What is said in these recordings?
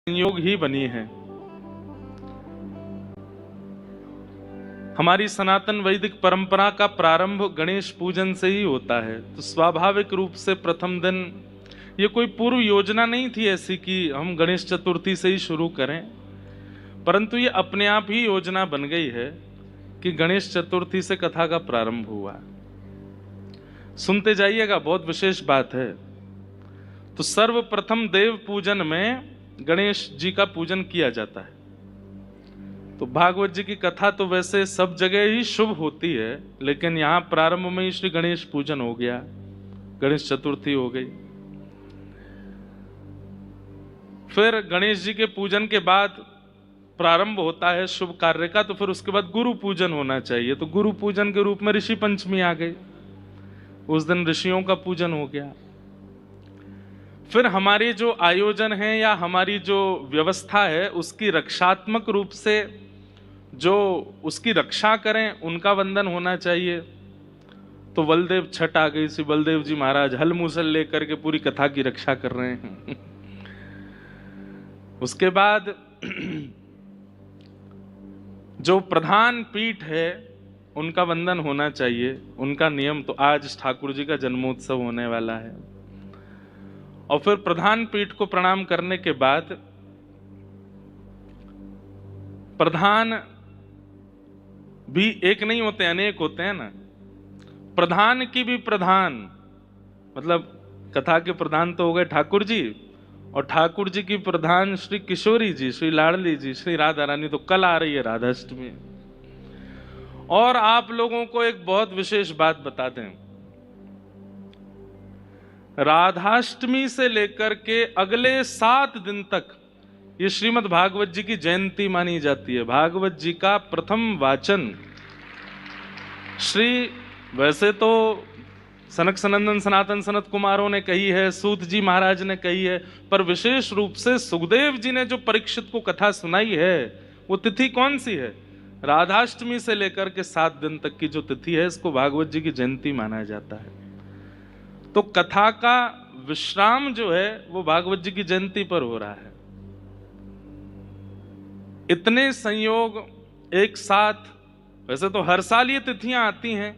संयोग ही बनी है। हमारी सनातन वैदिक परंपरा का प्रारंभ गणेश पूजन से ही होता है, तो स्वाभाविक रूप से प्रथम दिन ये कोई पूर्व योजना नहीं थी ऐसी कि हम गणेश चतुर्थी से ही शुरू करें, परंतु ये अपने आप ही योजना बन गई है कि गणेश चतुर्थी से कथा का प्रारंभ हुआ। सुनते जाइएगा, बहुत विशेष बात है। तो सर्वप्रथम देव पूजन में गणेश जी का पूजन किया जाता है। तो भागवत जी की कथा तो वैसे सब जगह ही शुभ होती है, लेकिन यहां प्रारंभ में ही श्री गणेश पूजन हो गया, गणेश चतुर्थी हो गई। फिर गणेश जी के पूजन के बाद प्रारंभ होता है शुभ कार्य का, तो फिर उसके बाद गुरु पूजन होना चाहिए। तो गुरु पूजन के रूप में ऋषि पंचमी आ गई, उस दिन ऋषियों का पूजन हो गया। फिर हमारे जो आयोजन है या हमारी जो व्यवस्था है, उसकी रक्षात्मक रूप से जो उसकी रक्षा करें उनका वंदन होना चाहिए। तो बलदेव छठ आ गई, श्री बलदेव जी महाराज हल मूसल लेकर के पूरी कथा की रक्षा कर रहे हैं। उसके बाद जो प्रधान पीठ है उनका वंदन होना चाहिए, उनका नियम। तो आज ठाकुर जी का जन्मोत्सव होने वाला है, और फिर प्रधान पीठ को प्रणाम करने के बाद प्रधान भी एक नहीं होते, अनेक होते हैं ना। प्रधान की भी प्रधान, मतलब कथा के प्रधान तो हो गए ठाकुर जी, और ठाकुर जी की प्रधान श्री किशोरी जी, श्री लाडली जी, श्री राधा रानी। तो कल आ रही है राधाष्टमी। और आप लोगों को एक बहुत विशेष बात बता दें, राधाष्टमी से लेकर के अगले 7 दिन तक ये श्रीमद् भागवत जी की जयंती मानी जाती है। भागवत जी का प्रथम वाचन वैसे तो सनक सनंदन सनातन सनत कुमारों ने कही है, सूत जी महाराज ने कही है, पर विशेष रूप से सुखदेव जी ने जो परीक्षित को कथा सुनाई है, वो तिथि कौन सी है? राधाष्टमी से लेकर के 7 दिन तक की जो तिथि है, इसको भागवत जी की जयंती माना जाता है। तो कथा का विश्राम जो है वो भागवत जी की जयंती पर हो रहा है। इतने संयोग एक साथ, वैसे तो हर साल ये तिथियां आती हैं,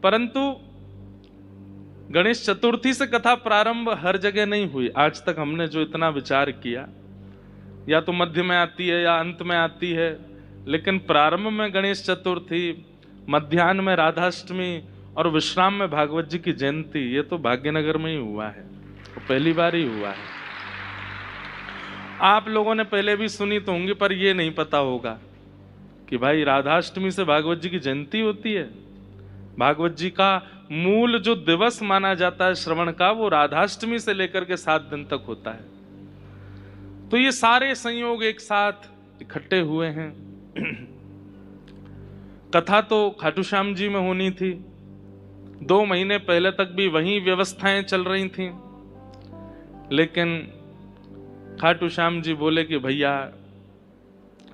परंतु गणेश चतुर्थी से कथा प्रारंभ हर जगह नहीं हुई। आज तक हमने जो इतना विचार किया, या तो मध्य में आती है या अंत में आती है, लेकिन प्रारंभ में गणेश चतुर्थी, मध्याह्न में राधाष्टमी और विश्राम में भागवत जी की जयंती, ये तो भाग्यनगर में ही हुआ है, तो पहली बार ही हुआ है। आप लोगों ने पहले भी सुनी तो होंगी, पर ये नहीं पता होगा कि भाई राधाष्टमी से भागवत जी की जयंती होती है। भागवत जी का मूल जो दिवस माना जाता है श्रवण का, वो राधाष्टमी से लेकर के 7 दिन तक होता है। तो ये सारे संयोग एक साथ इकट्ठे हुए हैं। कथा तो खाटू श्याम जी में होनी थी, 2 महीने पहले तक भी वही व्यवस्थाएं चल रही थीं, लेकिन खाटू श्याम जी बोले कि भैया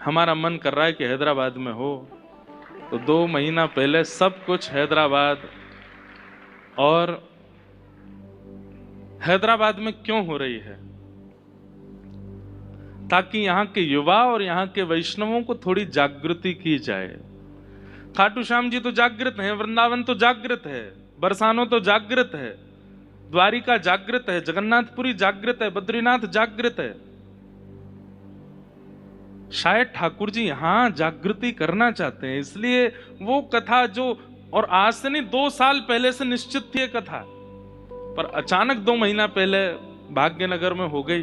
हमारा मन कर रहा है कि हैदराबाद में हो। तो 2 महीना पहले सब कुछ हैदराबाद, और हैदराबाद में क्यों हो रही है? ताकि यहाँ के युवा और यहाँ के वैष्णवों को थोड़ी जागृति की जाए। खाटू श्याम जी तो जागृत हैं, वृंदावन तो जागृत है, बरसानो तो जागृत है, द्वारिका जागृत है, जगन्नाथपुरी जागृत है, बद्रीनाथ जागृत है। शायद ठाकुर जी यहां जागृति करना चाहते हैं, इसलिए वो कथा जो, और आज से नहीं 2 साल पहले से निश्चित थी ये कथा, पर अचानक 2 महीना पहले भाग्यनगर में हो गई,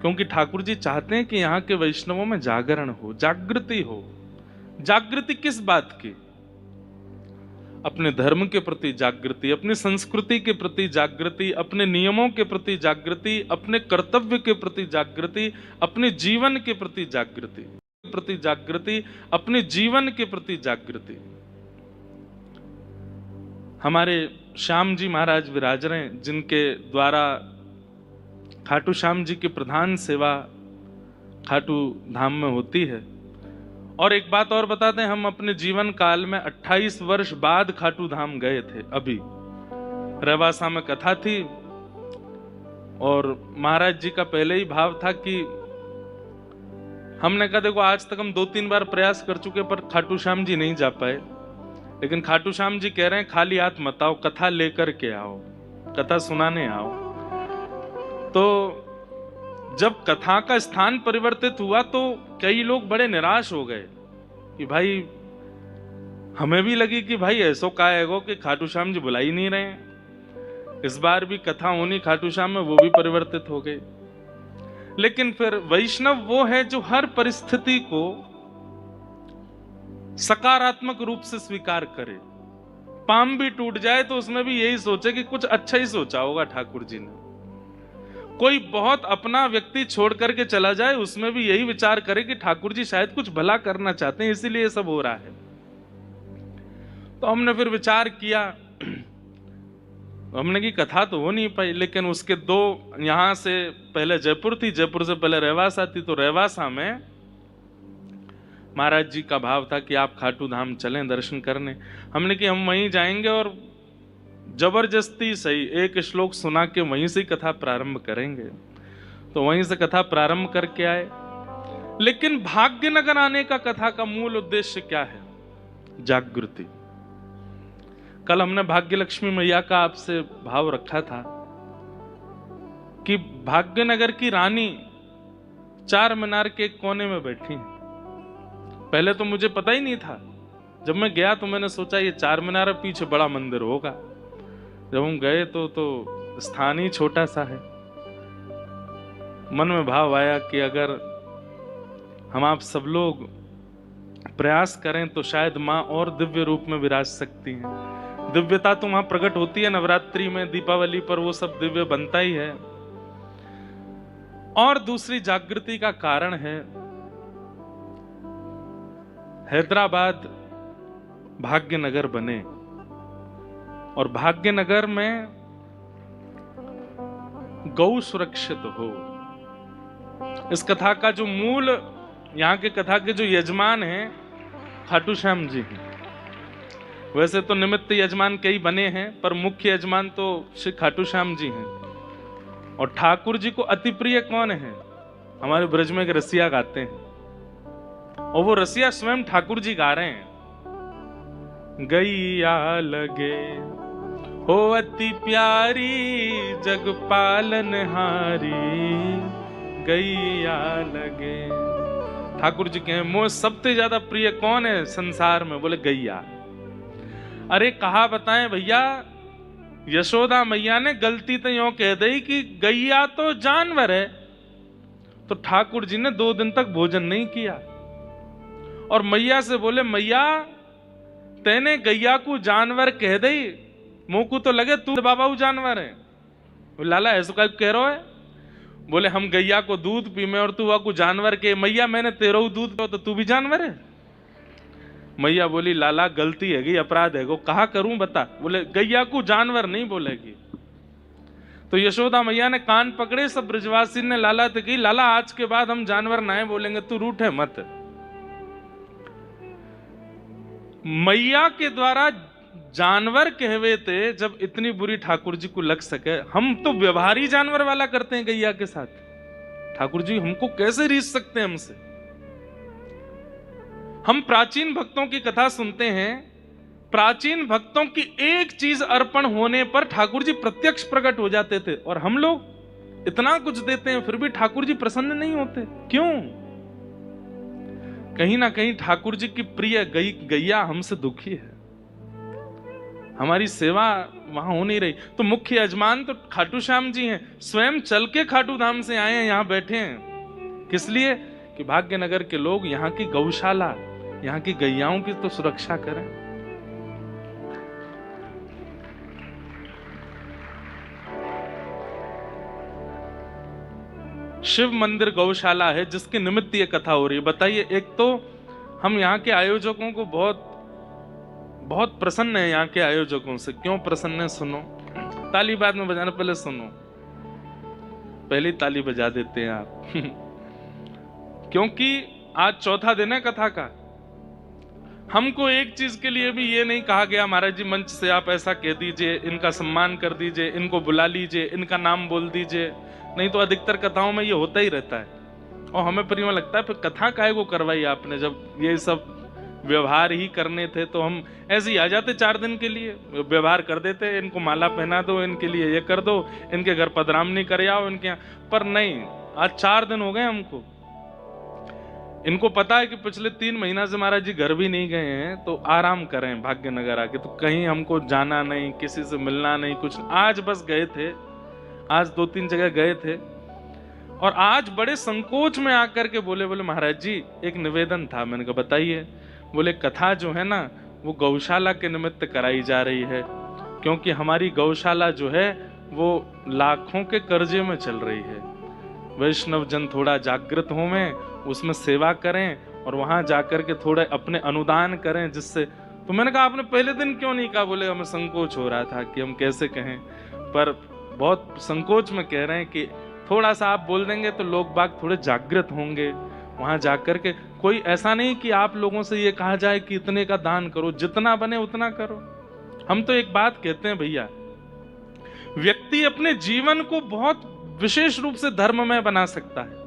क्योंकि ठाकुर जी चाहते हैं कि यहाँ के वैष्णवों में जागरण हो, जागृति हो। जागृति किस बात की? अपने धर्म के प्रति जागृति, अपनी संस्कृति के प्रति जागृति, अपने नियमों के प्रति जागृति, अपने कर्तव्य के प्रति जागृति, अपने जीवन के प्रति जागृति, अपने जीवन के प्रति जागृति। हमारे श्याम जी महाराज विराज रहे हैं, जिनके द्वारा खाटू श्याम जी की प्रधान सेवा खाटू धाम में होती है। और एक बात और बता दें, हम अपने जीवन काल में 28 वर्ष बाद खाटू धाम गए थे। अभी रेवासा में कथा थी, और महाराज जी का पहले ही भाव था कि हमने कहा देखो आज तक हम 2-3 बार प्रयास कर चुके पर खाटू श्याम जी नहीं जा पाए, लेकिन खाटू श्याम जी कह रहे हैं खाली हाथ मत आओ, कथा लेकर के आओ, कथा सुनाने आओ। तो जब कथा का स्थान परिवर्तित हुआ तो कई लोग बड़े निराश हो गए कि भाई हमें भी लगी कि भाई ऐसो का है कि खाटू श्याम जी बुला ही नहीं रहे हैं। इस बार भी कथा होनी खाटू श्याम में, वो भी परिवर्तित हो गई। लेकिन फिर वैष्णव वो है जो हर परिस्थिति को सकारात्मक रूप से स्वीकार करे। पाम भी टूट जाए तो उसमें भी यही सोचे कि कुछ अच्छा ही सोचा होगा ठाकुर जी ने। कोई बहुत अपना व्यक्ति छोड़ करके चला जाए उसमें भी यही विचार करे कि ठाकुर जी शायद कुछ भला करना चाहते हैं, इसीलिए सब हो रहा है। तो हमने फिर विचार किया, हमने की कथा तो हो नहीं पाई, लेकिन उसके 2 यहां से पहले जयपुर थी, जयपुर से पहले रहवासा थी। तो रहवासा में महाराज जी का भाव था कि आप खाटू धाम चलें दर्शन करने। हमने कि हम वहीं जाएंगे और जबरदस्ती सही एक श्लोक सुना के वहीं से कथा प्रारंभ करेंगे। तो वहीं से कथा प्रारंभ करके आए। लेकिन भाग्यनगर आने का कथा का मूल उद्देश्य क्या है? जागृति। कल हमने भाग्यलक्ष्मी मैया का आपसे भाव रखा था कि भाग्यनगर की रानी 4 मीनार के कोने में बैठी है। पहले तो मुझे पता ही नहीं था, जब मैं गया तो मैंने सोचा ये 4 मीनार पीछे बड़ा मंदिर होगा। जब हम गए तो स्थान ही छोटा सा है। मन में भाव आया कि अगर हम आप सब लोग प्रयास करें तो शायद माँ और दिव्य रूप में विराज सकती हैं। दिव्यता तो वहां प्रकट होती है नवरात्रि में, दीपावली पर वो सब दिव्य बनता ही है। और दूसरी जागृति का कारण है हैदराबाद भाग्यनगर बने और भाग्यनगर में गौ सुरक्षित हो। इस कथा का जो मूल, यहाँ के कथा के जो यजमान हैं खाटू श्याम जी हैं। वैसे तो निमित्त यजमान कई बने हैं पर मुख्य यजमान तो श्री खाटू श्याम जी हैं। और ठाकुर जी को अति प्रिय कौन है? हमारे ब्रज में एक रसिया गाते हैं और वो रसिया स्वयं ठाकुर जी गा रहे हैं। गैया लगे हो अति प्यारी जग पालनहारी, गैया लगे। ठाकुर जी के मोह सबसे ज्यादा प्रिय कौन है संसार में? बोले गैया। अरे कहा बताएं भैया, यशोदा मैया ने गलती तो यूं कह दी कि गैया तो जानवर है, तो ठाकुर जी ने 2 दिन तक भोजन नहीं किया। और मैया से बोले मैया तेने गैया को जानवर कह दई, मोकू तो लगे तू बाबा वो जानवर है। लाला ऐसा कह रहा है? बोले हम गैया को दूध पी में और तू को जानवर के। मैया मैंने तेरो दूध पियो तो तू भी जानवर है? मैया बोली लाला गलती है, अपराध है, कहा करूं बता। बोले गैया को जानवर नहीं बोलेगी। तो यशोदा मैया ने कान पकड़े, सब ब्रजवासी ने लाला से की लाला आज के बाद हम जानवर ना बोलेंगे, तू रूठे मत। मैया के द्वारा जानवर कहवे थे जब इतनी बुरी ठाकुर जी को लग सके। हम तो व्यवहारी जानवर वाला करते हैं गैया के साथ, ठाकुर जी हमको कैसे रीझ सकते हैं हमसे? हम प्राचीन भक्तों की कथा सुनते हैं, प्राचीन भक्तों की एक चीज अर्पण होने पर ठाकुर जी प्रत्यक्ष प्रकट हो जाते थे। और हम लोग इतना कुछ देते हैं फिर भी ठाकुर जी प्रसन्न नहीं होते, क्यों? कहीं ना कहीं ठाकुर जी की प्रिय गैया हमसे दुखी है, हमारी सेवा वहां हो नहीं रही। तो मुख्य यजमान तो खाटू श्याम जी हैं, स्वयं चल के खाटू धाम से आए हैं, यहां बैठे हैं। किस लिए? कि भाग्यनगर के लोग यहाँ की गौशाला, यहाँ की गैयाओं की तो सुरक्षा करें। शिव मंदिर गौशाला है जिसके निमित्त ये कथा हो रही है। बताइए, एक तो हम यहाँ के आयोजकों को बहुत प्रसन्न है। यहाँ के आयोजकों से क्यों प्रसन्न है? सुनो, ताली बाद में बजाना, पहले सुनो, पहली ताली बजा देते हैं आप क्योंकि आज 4था दिन है कथा का। हमको एक चीज के लिए भी ये नहीं कहा गया महाराज जी मंच से आप ऐसा कह दीजिए, इनका सम्मान कर दीजिए, इनको बुला लीजिए, इनका नाम बोल दीजिए। नहीं तो अधिकतर कथाओं में ये होता ही रहता है। और हमें फिर यूं लगता है फिर कथा काहे को करवाई आपने, जब ये सब व्यवहार ही करने थे तो हम ऐसे ही आ जाते 4 दिन के लिए, व्यवहार कर देते, इनको माला पहना दो, इनके लिए ये कर दो, इनके घर पधरामनी कर आओ इनके यहाँ। पर नहीं, आज 4 दिन हो गए हमको। इनको पता है कि पिछले 3 महीना से महाराज जी घर भी नहीं गए हैं, तो आराम करें भाग्यनगर आके। तो कहीं हमको जाना नहीं, किसी से मिलना नहीं, कुछ। आज बस गए थे, आज 2-3 जगह गए थे, और आज बड़े संकोच में आकर के बोले महाराज जी एक निवेदन था। मैंने कहा बताइए। बोले कथा जो है ना वो गौशाला के निमित्त कराई जा रही है, क्योंकि हमारी गौशाला जो है वो लाखों के कर्जे में चल रही है। वैष्णव जन थोड़ा जागृत हो में, उसमें सेवा करें और वहां जाकर के थोड़े अपने अनुदान करें, जिससे। तो मैंने कहा आपने पहले दिन क्यों नहीं कहा? बोले हमें संकोच हो रहा था कि हम कैसे कहें, पर बहुत संकोच में कह रहे हैं कि थोड़ा सा आप बोल देंगे तो लोग बाग थोड़े जागृत होंगे। वहां जाकर के कोई ऐसा नहीं कि आप लोगों से ये कहा जाए कि इतने का दान करो, जितना बने उतना करो। हम तो एक बात कहते हैं भैया, व्यक्ति अपने जीवन को बहुत विशेष रूप से धर्ममय बना सकता है।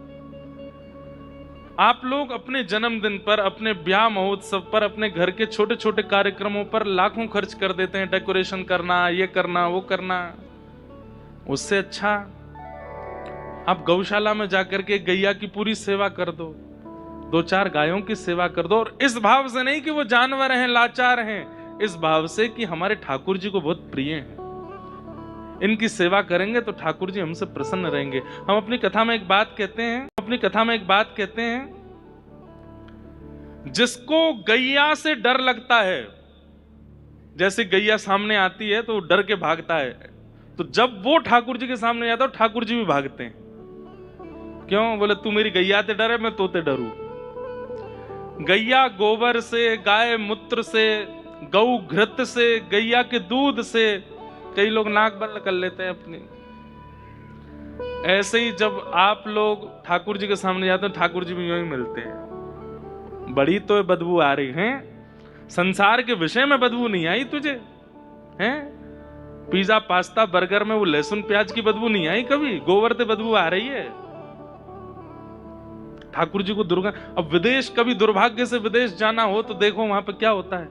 आप लोग अपने जन्मदिन पर, अपने ब्याह महोत्सव पर, अपने घर के छोटे छोटे कार्यक्रमों पर लाखों खर्च कर देते हैं, डेकोरेशन करना, ये करना, वो करना। उससे अच्छा आप गौशाला में जाकर के गैया की पूरी सेवा कर दो, 2-4 गायों की सेवा कर दो। और इस भाव से नहीं कि वो जानवर हैं, लाचार हैं, इस भाव से कि हमारे ठाकुर जी को बहुत प्रिय हैं, इनकी सेवा करेंगे तो ठाकुर जी हमसे प्रसन्न रहेंगे। हम अपनी कथा में एक बात कहते हैं, जिसको गैया से डर लगता है, जैसे गैया सामने आती है तो डर के भागता है, तो जब वो ठाकुर जी के सामने आता है ठाकुर जी भी भागते हैं। क्यों? बोले तू मेरी गैया ते डरे, मैं तोते डरू। गैया गोबर से, गाय मूत्र से, गौ घृत से, गैया के दूध से कई लोग नाक बंद कर लेते हैं अपनी। ऐसे ही जब आप लोग ठाकुर जी के सामने जाते हैं, ठाकुर जी भी यूं ही मिलते हैं। बड़ी तो बदबू आ रही है, संसार के विषय में बदबू नहीं आई तुझे? हैं? पिज्जा पास्ता बर्गर में वो लहसुन प्याज की बदबू नहीं आई कभी? गोबर से बदबू आ रही है। ठाकुर जी को दुर्गंध। अब विदेश, कभी दुर्भाग्य से विदेश जाना हो तो देखो वहां पर क्या होता है,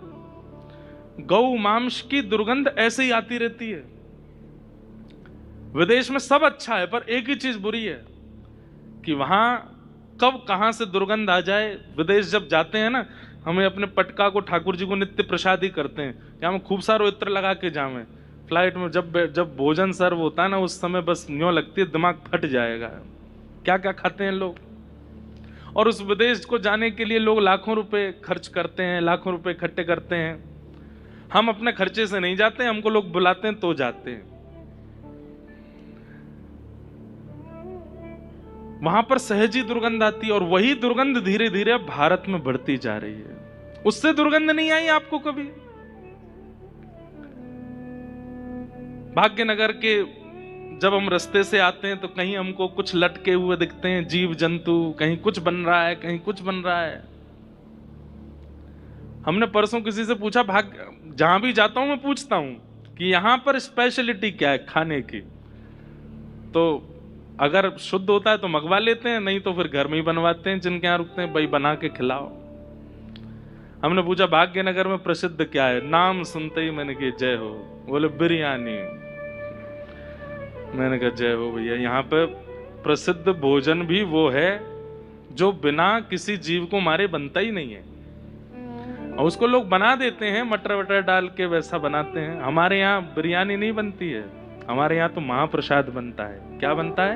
गौ मांस की दुर्गंध ऐसे ही आती रहती है। विदेश में सब अच्छा है, पर एक ही चीज बुरी है कि वहां कब कहां से दुर्गंध आ जाए। विदेश जब जाते हैं ना, हमें अपने पटका को ठाकुर जी को नित्य प्रसादी करते हैं कि हम खूब सारा इत्र लगा के जावे। फ्लाइट में जब भोजन सर्व होता है ना, उस समय बस यूं लगती है दिमाग फट जाएगा, क्या क्या खाते हैं लोग। और उस विदेश को जाने के लिए लोग लाखों रुपए खर्च करते हैं, लाखों रुपए इकट्ठे करते हैं। हम अपने खर्चे से नहीं जाते, हमको लोग बुलाते हैं तो जाते हैं। वहां पर सहजी दुर्गंध आती है, और वही दुर्गंध धीरे धीरे भारत में बढ़ती जा रही है। उससे दुर्गंध नहीं आई आपको कभी? भाग्यनगर के जब हम रास्ते से आते हैं तो कहीं हमको कुछ लटके हुए दिखते हैं, जीव जंतु, कहीं कुछ बन रहा है, कहीं कुछ बन रहा है। हमने परसों किसी से पूछा, जहां भी जाता हूं मैं पूछता हूं कि यहां पर स्पेशलिटी क्या है खाने की, तो अगर शुद्ध होता है तो मंगवा लेते हैं, नहीं तो फिर घर में ही बनवाते हैं, जिनके यहाँ रुकते हैं, भाई बना के खिलाओ। हमने पूछा भाग्यनगर में प्रसिद्ध क्या है? नाम सुनते ही मैंने कहा जय हो। बोले बिरयानी। मैंने कहा जय हो भैया, यहाँ पे प्रसिद्ध भोजन भी वो है जो बिना किसी जीव को मारे बनता ही नहीं है, और उसको लोग बना देते हैं, मटर वटर डाल के वैसा बनाते हैं। हमारे यहाँ बिरयानी नहीं बनती है, हमारे यहाँ तो महाप्रसाद बनता है। क्या बनता है?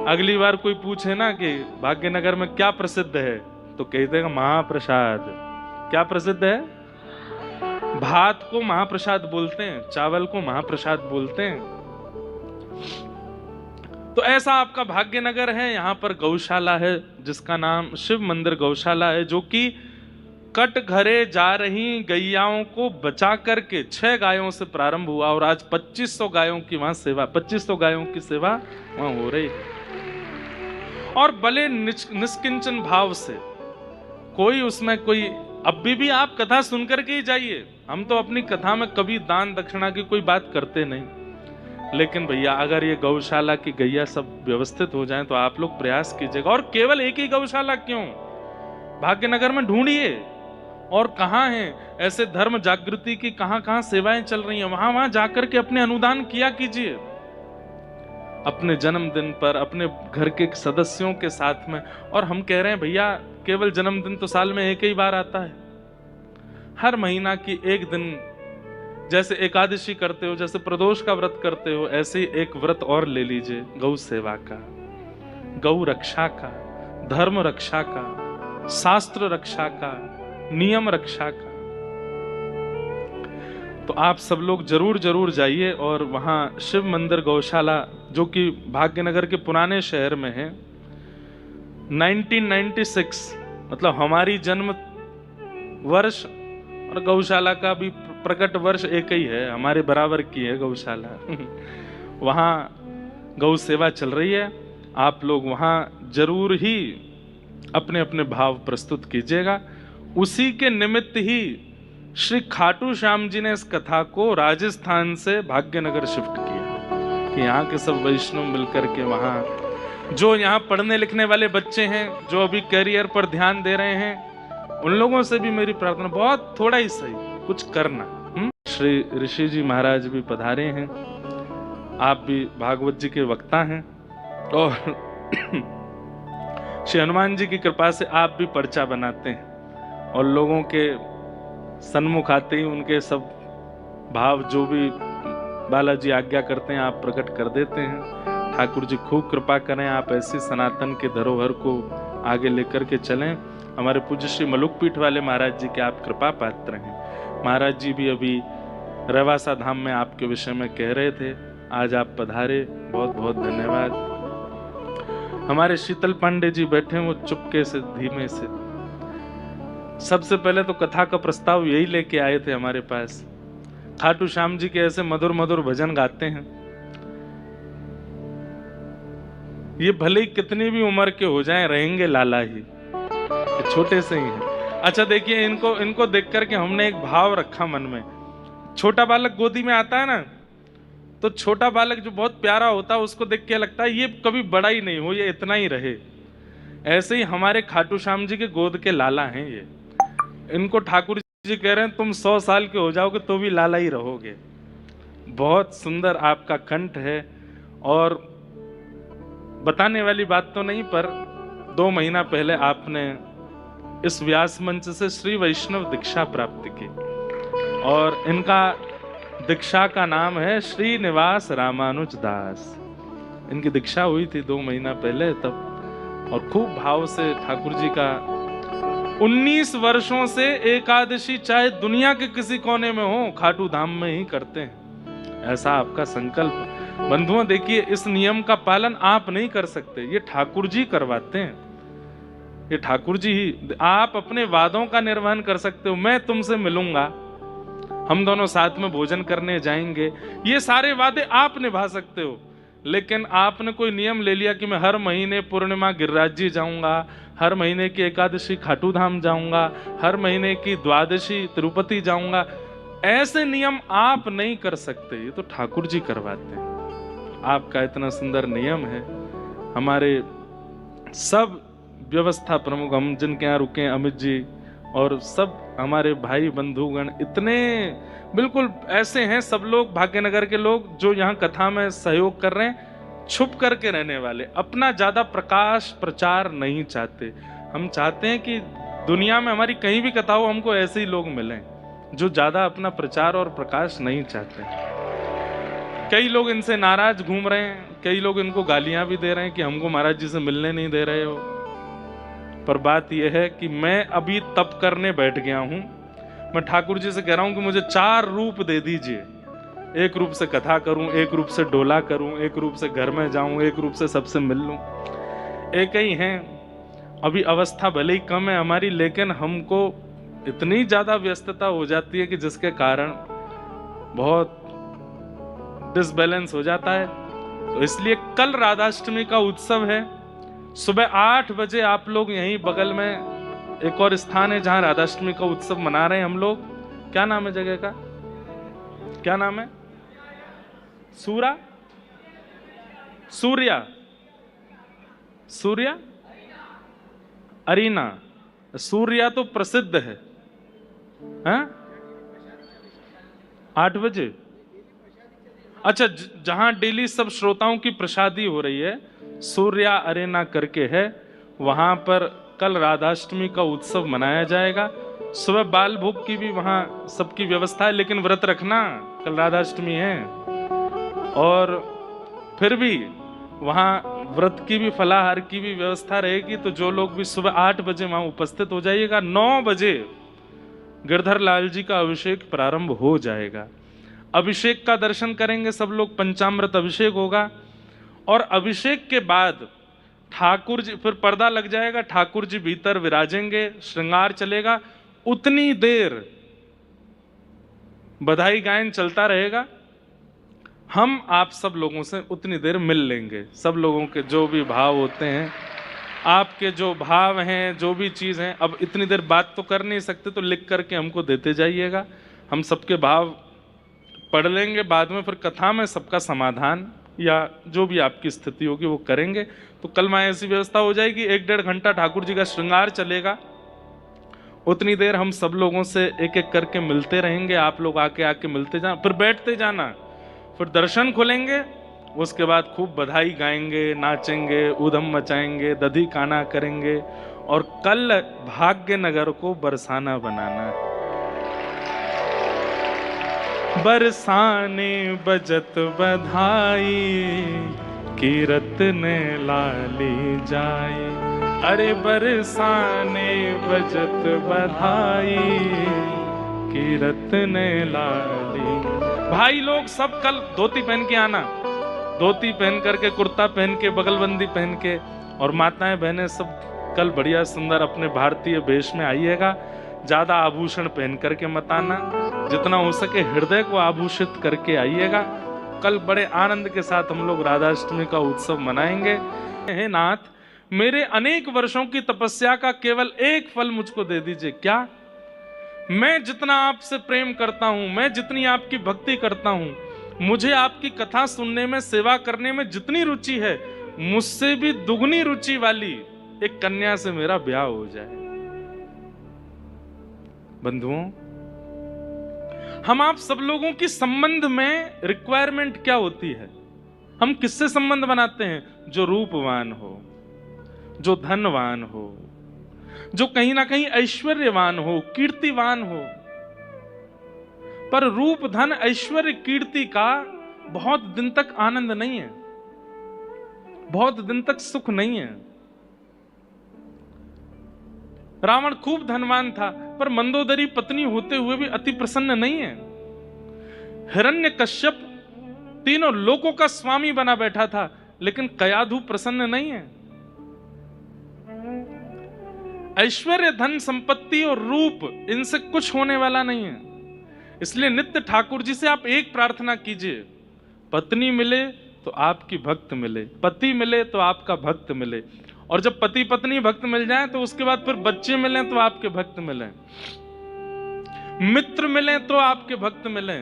अगली बार कोई पूछे ना कि भाग्यनगर में क्या प्रसिद्ध है, तो कहते हैं महाप्रसाद। क्या प्रसिद्ध है? भात को महाप्रसाद बोलते हैं, चावल को महाप्रसाद बोलते हैं। तो ऐसा आपका भाग्यनगर है, यहाँ पर गौशाला है जिसका नाम शिव मंदिर गौशाला है, जो कि कट घरे जा रही गैयाओं को बचा करके 6 गायों से प्रारंभ हुआ, और आज 2500 गायों की वहां सेवा, 2500 गायों की सेवा वहां हो रही है। और भले निष्किंचन भाव से, कोई उसमें कोई अब भी आप कथा सुन करके ही जाइए। हम तो अपनी कथा में कभी दान दक्षिणा की कोई बात करते नहीं, लेकिन भैया अगर ये गौशाला की गैया सब व्यवस्थित हो जाए तो आप लोग प्रयास कीजिएगा। और केवल एक ही गौशाला क्यों, भाग्यनगर में ढूंढिए और कहाँ है ऐसे धर्म जागृति की, कहाँ कहाँ सेवाएं चल रही हैं, वहां वहां जाकर के अपने अनुदान किया कीजिए। अपने जन्मदिन पर अपने घर के सदस्यों के साथ में। और हम कह रहे हैं भैया केवल जन्मदिन तो साल में एक ही बार आता है, हर महीना की एक दिन, जैसे एकादशी करते हो, जैसे प्रदोष का व्रत करते हो, ऐसे ही एक व्रत और ले लीजिए, गौ सेवा का, गौ रक्षा का, धर्म रक्षा का, शास्त्र रक्षा का, नियम रक्षा का। तो आप सब लोग जरूर जरूर जाइए। और वहां शिव मंदिर गौशाला जो कि भाग्यनगर के पुराने शहर में है, 1996 मतलब हमारी जन्म वर्ष और गौशाला का भी प्रकट वर्ष एक ही है, हमारे बराबर की है गौशाला। वहां गौ सेवा चल रही है, आप लोग वहां जरूर ही अपने अपने भाव प्रस्तुत कीजिएगा। उसी के निमित्त ही श्री खाटू श्याम जी ने इस कथा को राजस्थान से भाग्यनगर शिफ्ट किया कि यहाँ के सब वैष्णव मिलकर के वहाँ जो यहाँ पढ़ने लिखने वाले बच्चे हैं, जो अभी करियर पर ध्यान दे रहे हैं, उन लोगों से भी मेरी प्रार्थना, बहुत थोड़ा ही सही कुछ करना। श्री ऋषि जी महाराज भी पधारे हैं, आप भी भागवत जी के वक्ता हैं और श्री हनुमान जी की कृपा से आप भी पर्चा बनाते हैं और लोगों के सन्मुख आते ही उनके सब भाव जो भी बालाजी आज्ञा करते हैं आप प्रकट कर देते हैं। ठाकुर जी खूब कृपा करें, आप ऐसी सनातन के धरोहर को आगे लेकर के चलें। हमारे पूज्य श्री मलुकपीठ वाले महाराज जी के आप कृपा पात्र हैं। महाराज जी भी अभी रवासा धाम में आपके विषय में कह रहे थे, आज आप पधारे, बहुत बहुत धन्यवाद। हमारे शीतल पांडे जी बैठे, वो चुपके से धीमे से सबसे पहले तो कथा का प्रस्ताव यही लेके आए थे हमारे पास। खाटू श्याम जी के ऐसे मधुर मधुर भजन गाते हैं, ये भले ही कितनी भी उम्र के हो जाएं रहेंगे लाला ही, छोटे से ही हैं। अच्छा देखिए, इनको देख करके हमने एक भाव रखा मन में। छोटा बालक गोदी में आता है ना, तो छोटा बालक जो बहुत प्यारा होता है उसको देख के लगता है ये कभी बड़ा ही नहीं हो, ये इतना ही रहे। ऐसे ही हमारे खाटू श्याम जी के गोद के लाला हैं ये। इनको ठाकुर जी कह रहे हैं तुम 100 साल के हो जाओगे तो भी लाला ही रहोगे। बहुत सुंदर आपका कंठ है। और बताने वाली बात तो नहीं, पर 2 महीना पहले आपने इस व्यास मंच से श्री वैष्णव दीक्षा प्राप्त की और इनका दीक्षा का नाम है श्रीनिवास रामानुज दास। इनकी दीक्षा हुई थी 2 महीना पहले तब, और खूब भाव से ठाकुर जी का 19 वर्षों से एकादशी चाहे दुनिया के किसी कोने में हो, खाटू धाम में ही करते हैं, ऐसा आपका संकल्प। बंधुओं देखिए, इस नियम का पालन आप नहीं कर सकते, ये ठाकुर जी करवाते हैं, ये ठाकुर जी ही। आप अपने वादों का निर्वहन कर सकते हो, मैं तुमसे मिलूंगा, हम दोनों साथ में भोजन करने जाएंगे, ये सारे वादे आप निभा सकते हो। लेकिन आपने कोई नियम ले लिया कि मैं हर महीने पूर्णिमा गिरिराज जी जाऊंगा, हर महीने की एकादशी खाटू धाम जाऊंगा, हर महीने की द्वादशी तिरुपति जाऊंगा, ऐसे नियम आप नहीं कर सकते, ये तो ठाकुर जी करवाते हैं। आपका इतना सुंदर नियम है। हमारे सब व्यवस्था प्रमुख, हम जिनके यहाँ रुके, अमित जी और सब हमारे भाई बंधुगण इतने बिल्कुल ऐसे हैं, सब लोग भाग्यनगर के लोग जो यहाँ कथा में सहयोग कर रहे हैं, छुप करके रहने वाले, अपना ज्यादा प्रकाश प्रचार नहीं चाहते। हम चाहते हैं कि दुनिया में हमारी कहीं भी कथा हो, हमको ऐसे ही लोग मिलें जो ज्यादा अपना प्रचार और प्रकाश नहीं चाहते। कई लोग इनसे नाराज घूम रहे हैं, कई लोग इनको गालियां भी दे रहे हैं कि हमको महाराज जी से मिलने नहीं दे रहे हो। पर बात यह है कि मैं अभी तप करने बैठ गया हूं। मैं ठाकुर जी से कह रहा हूं कि मुझे 4 रूप दे दीजिए, एक रूप से कथा करूं, एक रूप से डोला करूं, एक रूप से घर में जाऊं, एक रूप से सबसे मिल लूं। एक ही हैं। अभी अवस्था भले ही कम है हमारी, लेकिन हमको इतनी ज्यादा व्यस्तता हो जाती है कि जिसके कारण बहुत डिसबैलेंस हो जाता है। तो इसलिए कल राधाष्टमी का उत्सव है, सुबह 8 बजे आप लोग यहीं बगल में एक और स्थान है जहां राधाष्टमी का उत्सव मना रहे हैं हम लोग। क्या नाम है जगह का? क्या नाम है? सूर्या अरीना। सूर्या तो प्रसिद्ध है, हाँ? 8 बजे। अच्छा, जहां डेली सब श्रोताओं की प्रसादी हो रही है, सूर्या अरेना करके है, वहां पर कल राधाष्टमी का उत्सव मनाया जाएगा। सुबह बाल भोग की भी वहां सबकी व्यवस्था है, लेकिन व्रत रखना, कल राधाष्टमी है। और फिर भी वहां व्रत की भी, फलाहार की भी व्यवस्था रहेगी। तो जो लोग भी सुबह 8 बजे वहां उपस्थित हो जाइएगा। 9 बजे गिरधर लाल जी का अभिषेक प्रारंभ हो जाएगा। अभिषेक का दर्शन करेंगे सब लोग, पंचामृत अभिषेक होगा। और अभिषेक के बाद ठाकुर जी, फिर पर्दा लग जाएगा, ठाकुर जी भीतर विराजेंगे, श्रृंगार चलेगा। उतनी देर बधाई गायन चलता रहेगा। हम आप सब लोगों से उतनी देर मिल लेंगे। सब लोगों के जो भी भाव होते हैं, आपके जो भाव हैं, जो भी चीज़ हैं, अब इतनी देर बात तो कर नहीं सकते, तो लिख करके हमको देते जाइएगा। हम सबके भाव पढ़ लेंगे, बाद में फिर कथा में सबका समाधान या जो भी आपकी स्थिति होगी वो करेंगे। तो कल वहाँ ऐसी व्यवस्था हो जाएगी, 1-1.5 घंटा ठाकुर जी का श्रृंगार चलेगा। उतनी देर हम सब लोगों से एक एक करके मिलते रहेंगे। आप लोग आके मिलते जाना, फिर बैठते जाना, फिर दर्शन खुलेंगे। उसके बाद खूब बधाई गाएंगे, नाचेंगे, ऊधम मचाएंगे, दधी काना करेंगे। और कल भाग्यनगर को बरसाना बनाना है। बरसाने बजत बधाई, कीरत ने लाली जाए। अरे बरसाने बजत बधाई, कीरत ने लाली। भाई लोग सब कल धोती पहन के आना, धोती पहन करके, कुर्ता पहन के, बगलबंदी पहन के। और माताएं बहनें सब कल बढ़िया सुंदर अपने भारतीय वेश में आइएगा। ज्यादा आभूषण पहन करके मत आना, जितना हो सके हृदय को आभूषित करके आइएगा। कल बड़े आनंद के साथ हम लोग राधाष्टमी का उत्सव मनाएंगे। हे नाथ, मेरे अनेक वर्षों की तपस्या का केवल एक फल मुझको दे दीजिए। क्या? मैं जितना आपसे प्रेम करता हूं, मैं जितनी आपकी भक्ति करता हूं, मुझे आपकी कथा सुनने में, सेवा करने में जितनी रुचि है, मुझसे भी दुगनी रुचि वाली एक कन्या से मेरा ब्याह हो जाए। बंधुओं, हम आप सब लोगों की संबंध में रिक्वायरमेंट क्या होती है? हम किससे संबंध बनाते हैं? जो रूपवान हो, जो धनवान हो, जो कहीं ना कहीं ऐश्वर्यवान हो, कीर्तिवान हो। पर रूप, धन, ऐश्वर्य, कीर्ति का बहुत दिन तक आनंद नहीं है, बहुत दिन तक सुख नहीं है। रावण खूब धनवान था, पर मंदोदरी पत्नी होते हुए भी अति प्रसन्न नहीं है। हिरण्यकश्यप तीनों लोकों का स्वामी बना बैठा था, लेकिन कयाधु प्रसन्न नहीं है। ऐश्वर्य, धन, संपत्ति और रूप, इनसे कुछ होने वाला नहीं है। इसलिए नित्य ठाकुर जी से आप एक प्रार्थना कीजिए, पत्नी मिले तो आपकी भक्त मिले, पति मिले तो आपका भक्त मिले। और जब पति पत्नी भक्त मिल जाए तो उसके बाद फिर बच्चे मिले तो आपके भक्त मिले, मित्र मिले तो आपके भक्त मिले।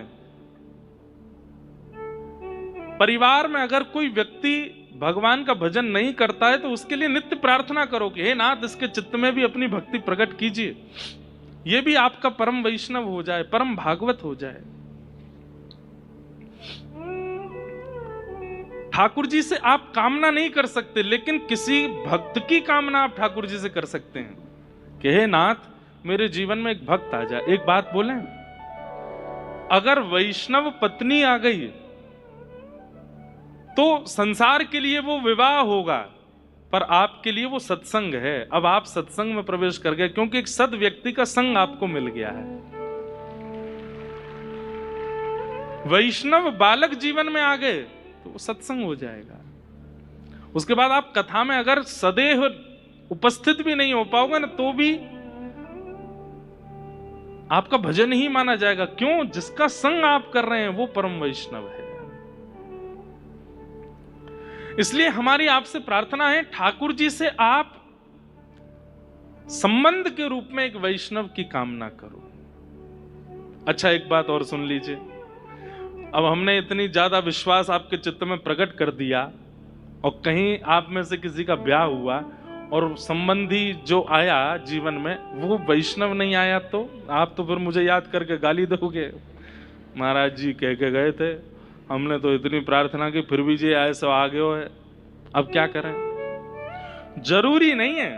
परिवार में अगर कोई व्यक्ति भगवान का भजन नहीं करता है तो उसके लिए नित्य प्रार्थना करो कि हे नाथ, इसके चित्त में भी अपनी भक्ति प्रकट कीजिए, ये भी आपका परम वैष्णव हो जाए, परम भागवत हो जाए। ठाकुर जी से आप कामना नहीं कर सकते, लेकिन किसी भक्त की कामना आप ठाकुर जी से कर सकते हैं कि हे नाथ, मेरे जीवन में एक भक्त आ जाए। एक बात बोलें, अगर वैष्णव पत्नी आ गई तो संसार के लिए वो विवाह होगा, पर आपके लिए वो सत्संग है। अब आप सत्संग में प्रवेश कर गए, क्योंकि एक सद व्यक्ति का संग आपको मिल गया है। वैष्णव बालक जीवन में आ गए तो वो सत्संग हो जाएगा। उसके बाद आप कथा में अगर सदैव उपस्थित भी नहीं हो पाओगे ना, तो भी आपका भजन ही माना जाएगा। क्यों? जिसका संग आप कर रहे हैं वो परम वैष्णव है। इसलिए हमारी आपसे प्रार्थना है, ठाकुर जी से आप संबंध के रूप में एक वैष्णव की कामना करो। अच्छा, एक बात और सुन लीजिए। अब हमने इतनी ज्यादा विश्वास आपके चित्त में प्रकट कर दिया और कहीं आप में से किसी का ब्याह हुआ और संबंधी जो आया जीवन में वो वैष्णव नहीं आया, तो आप तो फिर मुझे याद करके गाली दोगे, महाराज जी कह के गए थे, हमने तो इतनी प्रार्थना की फिर भी जी ऐसा आ गए हो है, अब क्या करें। जरूरी नहीं है,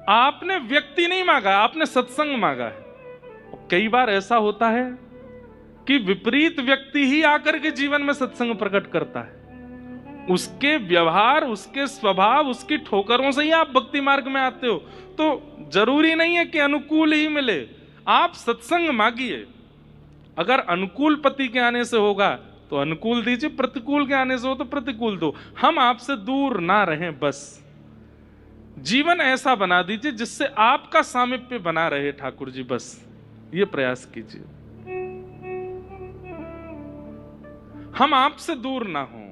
आपने व्यक्ति नहीं मांगा, आपने सत्संग मांगा है। कई बार ऐसा होता है कि विपरीत व्यक्ति ही आकर के जीवन में सत्संग प्रकट करता है। उसके व्यवहार, उसके स्वभाव, उसकी ठोकरों से ही आप भक्ति मार्ग में आते हो। तो जरूरी नहीं है कि अनुकूल ही मिले, आप सत्संग मांगिए। अगर अनुकूल पति के आने से होगा तो अनुकूल दीजिए, प्रतिकूल के आने से हो तो प्रतिकूल दो। हम आपसे दूर ना रहें, बस जीवन ऐसा बना दीजिए जिससे आपका सामीप्य बना रहे ठाकुर जी, बस ये प्रयास कीजिए। हम आपसे दूर ना हों।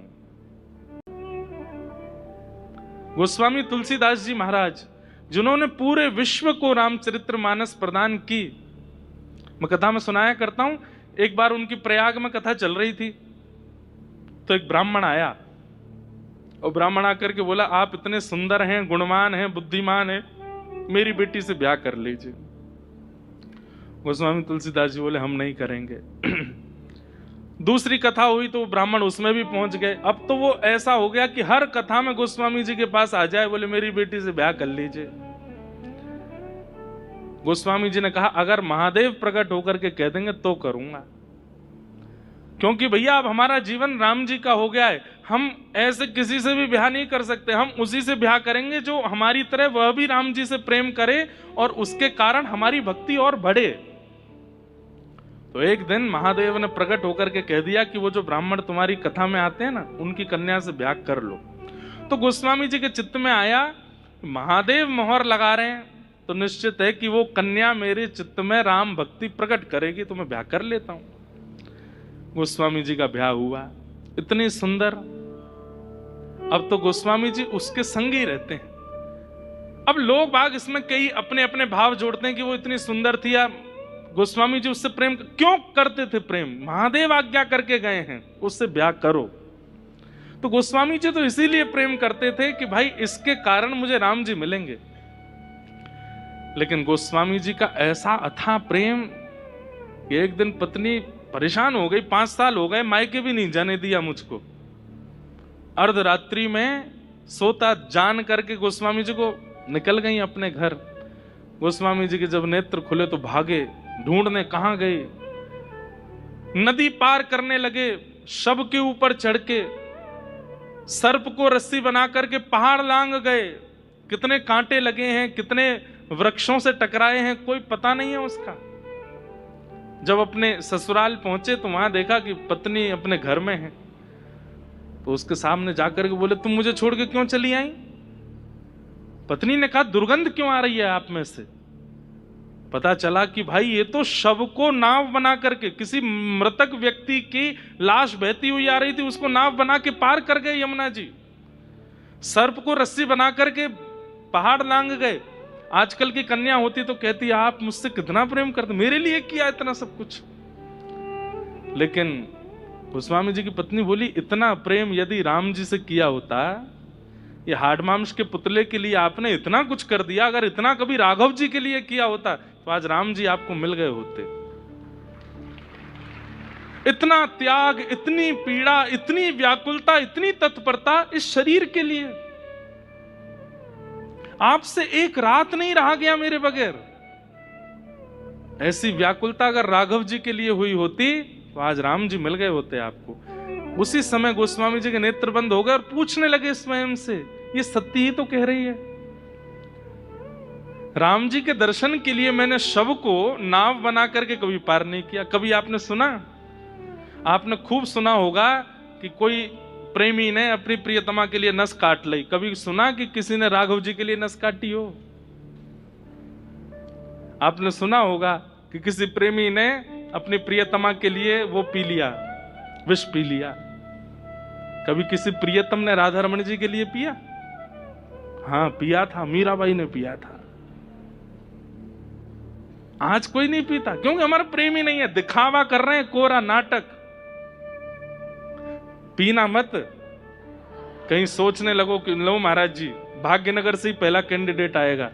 गोस्वामी तुलसीदास जी महाराज, जिन्होंने पूरे विश्व को रामचरितमानस प्रदान की, मैं कथा में सुनाया करता हूं। एक बार उनकी प्रयाग में कथा चल रही थी तो एक ब्राह्मण आया और ब्राह्मण आकर के बोला, आप इतने सुंदर हैं, गुणवान हैं, बुद्धिमान हैं, मेरी बेटी से ब्याह कर लीजिए। गोस्वामी तुलसीदास जी बोले, हम नहीं करेंगे। दूसरी कथा हुई तो ब्राह्मण उसमें भी पहुंच गए। अब तो वो ऐसा हो गया कि हर कथा में गोस्वामी जी के पास आ जाए, बोले मेरी बेटी से ब्याह कर लीजिए। गोस्वामी जी ने कहा, अगर महादेव प्रकट होकर के कह देंगे तो करूंगा, क्योंकि भैया अब हमारा जीवन राम जी का हो गया है। हम ऐसे किसी से भी ब्याह नहीं कर सकते, हम उसी से ब्याह करेंगे जो हमारी तरह वह भी राम जी से प्रेम करे और उसके कारण हमारी भक्ति और बढ़े। तो एक दिन महादेव ने प्रकट होकर के कह दिया कि वो जो ब्राह्मण तुम्हारी कथा में आते हैं ना, उनकी कन्या से ब्याह कर लो। तो गोस्वामी जी के चित्त में आया, महादेव मोहर लगा रहे हैं तो निश्चित है कि वो कन्या मेरे चित्त में राम भक्ति प्रकट करेगी, तो मैं ब्याह कर लेता हूं। गोस्वामी जी का ब्याह हुआ, इतनी सुंदर। अब तो गोस्वामी जी उसके संग ही रहते हैं। अब लोग बाग इसमें कई अपने अपने भाव जोड़ते हैं कि वो इतनी सुंदर थी या गोस्वामी जी उससे प्रेम क्यों करते थे। प्रेम महादेव आज्ञा करके गए हैं, उससे ब्याह करो। तो गोस्वामी जी तो इसीलिए प्रेम करते थे कि भाई इसके कारण मुझे राम जी मिलेंगे। लेकिन गोस्वामी जी का ऐसा अथाह प्रेम कि एक दिन पत्नी परेशान हो गई, 5 साल हो गए मायके भी नहीं जाने दिया मुझको। अर्धरात्रि में सोता जान करके गोस्वामी जी को निकल गई अपने घर। गोस्वामी जी के जब नेत्र खुले तो भागे, ढूंढने कहां गए। नदी पार करने लगे, शव के ऊपर चढ़ के सर्प को रस्सी बना करके पहाड़ लांग गए। कितने कांटे लगे हैं, कितने वृक्षों से टकराए हैं, कोई पता नहीं है उसका। जब अपने ससुराल पहुंचे तो वहां देखा कि पत्नी अपने घर में है। तो उसके सामने जाकर के बोले, तुम मुझे छोड़ के क्यों चली आई? पत्नी ने कहा, दुर्गंध क्यों आ रही है आप में से? पता चला कि भाई ये तो शव को नाव बना करके, किसी मृतक व्यक्ति की लाश बहती हुई आ रही थी, उसको नाव बना के पार कर गए यमुना जी। सर्प को रस्सी बना करके पहाड़ लांग गए। आजकल की कन्या होती तो कहती, आप मुझसे कितना प्रेम करते, मेरे लिए किया इतना सब कुछ। लेकिन गोस्वामी जी की पत्नी बोली, इतना प्रेम यदि राम जी से किया होता, ये हाड़ मांस के पुतले के लिए आपने इतना कुछ कर दिया, अगर इतना कभी राघव जी के लिए किया होता तो आज राम जी आपको मिल गए होते। इतना त्याग, इतनी पीड़ा, इतनी व्याकुलता, इतनी तत्परता इस शरीर के लिए। आपसे एक रात नहीं रहा गया मेरे बगैर। ऐसी व्याकुलता अगर राघव जी के लिए हुई होती तो आज राम जी मिल गए होते आपको। उसी समय गोस्वामी जी के नेत्र बंद हो गए और पूछने लगे स्वयं से, ये सत्य ही तो कह रही है। राम जी के दर्शन के लिए मैंने शव को नाव बना करके कभी पार नहीं किया। कभी आपने सुना, आपने खूब सुना होगा कि कोई प्रेमी ने अपनी प्रियतमा के लिए नस काट ली। कभी सुना कि किसी ने राघव जी के लिए नस काटी हो? आपने सुना होगा कि किसी प्रेमी ने अपनी प्रियतमा के लिए वो पी लिया, विष पी लिया। कभी किसी प्रियतम ने राधा रमण जी के लिए पिया? हाँ पिया था, मीराबाई ने पिया था। आज कोई नहीं पीता, क्योंकि हमारा प्रेम ही नहीं है, दिखावा कर रहे हैं, कोरा नाटक। पीना मत, कहीं सोचने लगो कि लो महाराज जी भाग्यनगर से ही पहला कैंडिडेट आएगा,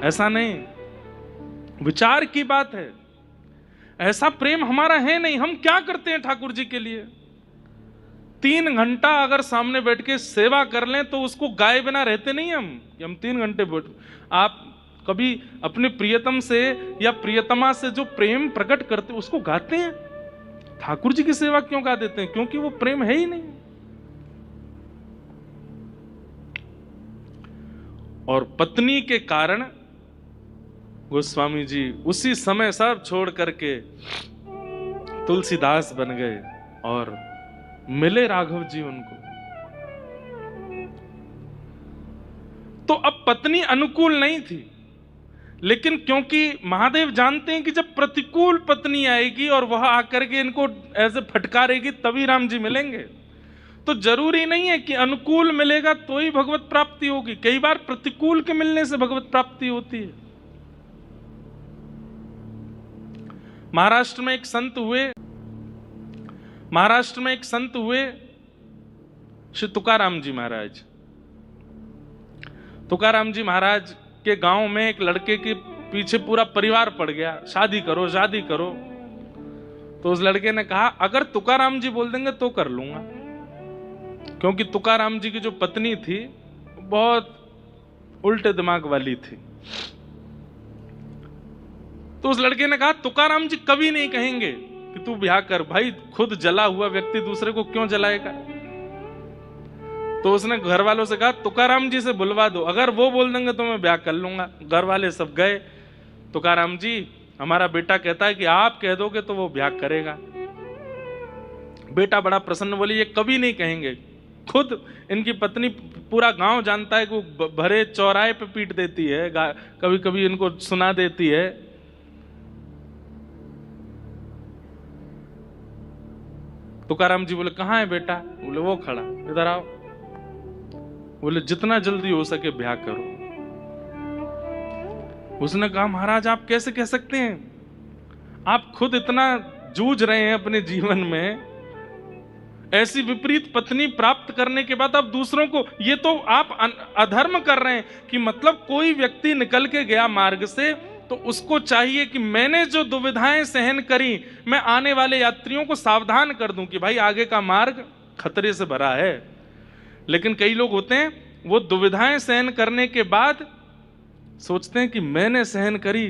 ऐसा नहीं, विचार की बात है। ऐसा प्रेम हमारा है नहीं। हम क्या करते हैं ठाकुर जी के लिए? 3 घंटा अगर सामने बैठ के सेवा कर लें तो उसको गाए बिना रहते नहीं हम, कि हम 3 घंटे बैठ। आप कभी अपने प्रियतम से या प्रियतमा से जो प्रेम प्रकट करते उसको गाते हैं? ठाकुर जी की सेवा क्यों गा देते हैं? क्योंकि वो प्रेम है ही नहीं। और पत्नी के कारण गोस्वामी जी उसी समय सब छोड़ करके तुलसीदास बन गए और मिले राघव जी उनको। तो अब पत्नी अनुकूल नहीं थी, लेकिन क्योंकि महादेव जानते हैं कि जब प्रतिकूल पत्नी आएगी और वह आकर के इनको ऐसे फटकारेगी तभी राम जी मिलेंगे। तो जरूरी नहीं है कि अनुकूल मिलेगा तो ही भगवत प्राप्ति होगी, कई बार प्रतिकूल के मिलने से भगवत प्राप्ति होती है। महाराष्ट्र में एक संत हुए श्री तुकाराम जी महाराज। तुकाराम जी महाराज के गांव में एक लड़के के पीछे पूरा परिवार पड़ गया, शादी करो शादी करो। तो उस लड़के ने कहा अगर तुकाराम जी बोल देंगे तो कर लूंगा, क्योंकि तुकाराम जी की जो पत्नी थी बहुत उल्टे दिमाग वाली थी। तो उस लड़के ने कहा तुकाराम जी कभी नहीं कहेंगे कि तू ब्याह कर, भाई खुद जला हुआ व्यक्ति दूसरे को क्यों जलाएगा। तो उसने घर वालों से कहा तुकाराम जी से बुलवा दो, अगर वो बोल देंगे तो मैं ब्याह कर लूंगा। घर वाले सब गए, तुकाराम जी हमारा बेटा कहता है कि आप कह दोगे तो वो ब्याह करेगा। बेटा बड़ा प्रसन्न, बोली ये कभी नहीं कहेंगे। खुद इनकी पत्नी पूरा गांव जानता है कि वो भरे चौराहे पे पीट देती है, कभी कभी इनको सुना देती है। तुकाराम जी बोले कहाँ है बेटा? बोले वो खड़ा, इधर आओ। बोले जितना जल्दी हो सके ब्याह करो। उसने कहा महाराज आप कैसे कह सकते हैं, आप खुद इतना जूझ रहे हैं अपने जीवन में, ऐसी विपरीत पत्नी प्राप्त करने के बाद आप दूसरों को, ये तो आप अधर्म कर रहे हैं। कि मतलब कोई व्यक्ति निकल के गया मार्ग से तो उसको चाहिए कि मैंने जो दुविधाएं सहन करी मैं आने वाले यात्रियों को सावधान कर दूं कि भाई आगे का मार्ग खतरे से भरा है। लेकिन कई लोग होते हैं वो दुविधाएं सहन करने के बाद सोचते हैं कि मैंने सहन करी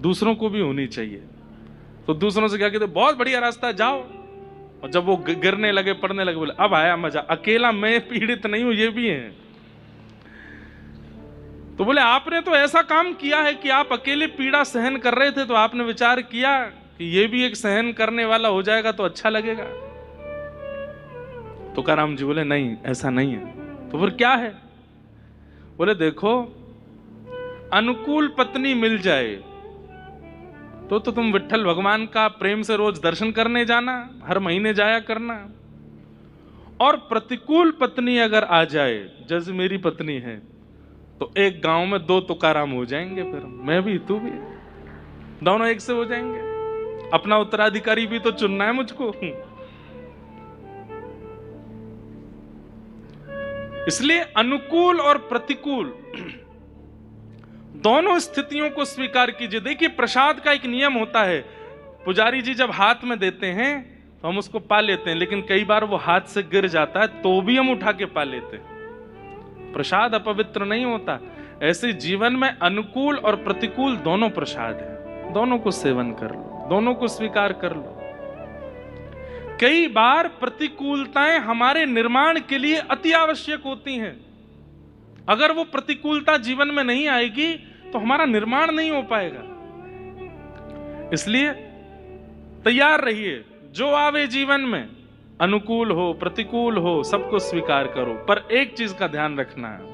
दूसरों को भी होनी चाहिए। तो दूसरों से क्या कहते, बहुत बढ़िया रास्ता जाओ। और जब वो गिरने लगे पड़ने लगे बोले अब आया मजा, अकेला मैं पीड़ित नहीं हूं, ये भी है। तो बोले आपने तो ऐसा काम किया है कि आप अकेले पीड़ा सहन कर रहे थे, तो आपने विचार किया कि ये भी एक सहन करने वाला हो जाएगा तो अच्छा लगेगा। तुकाराम जी बोले नहीं ऐसा नहीं है। तो फिर क्या है? बोले देखो अनुकूल पत्नी मिल जाए तो तुम विट्ठल भगवान का प्रेम से रोज दर्शन करने जाना, हर महीने जाया करना। और प्रतिकूल पत्नी अगर आ जाए, जैसे मेरी पत्नी है, तो एक गांव में 2 तुकाराम हो जाएंगे, फिर मैं भी तू भी, दोनों एक से हो जाएंगे। अपना उत्तराधिकारी भी तो चुनना है मुझको। इसलिए अनुकूल और प्रतिकूल दोनों स्थितियों को स्वीकार कीजिए। देखिए प्रसाद का एक नियम होता है, पुजारी जी जब हाथ में देते हैं तो हम उसको पा लेते हैं, लेकिन कई बार वो हाथ से गिर जाता है तो भी हम उठा के पा लेते हैं। प्रसाद अपवित्र नहीं होता। ऐसे जीवन में अनुकूल और प्रतिकूल दोनों प्रसाद है, दोनों को सेवन कर लो, दोनों को स्वीकार कर लो। कई बार प्रतिकूलताएं हमारे निर्माण के लिए अति आवश्यक होती हैं। अगर वो प्रतिकूलता जीवन में नहीं आएगी तो हमारा निर्माण नहीं हो पाएगा। इसलिए तैयार रहिए, जो आवे जीवन में अनुकूल हो प्रतिकूल हो सबको स्वीकार करो। पर एक चीज का ध्यान रखना है,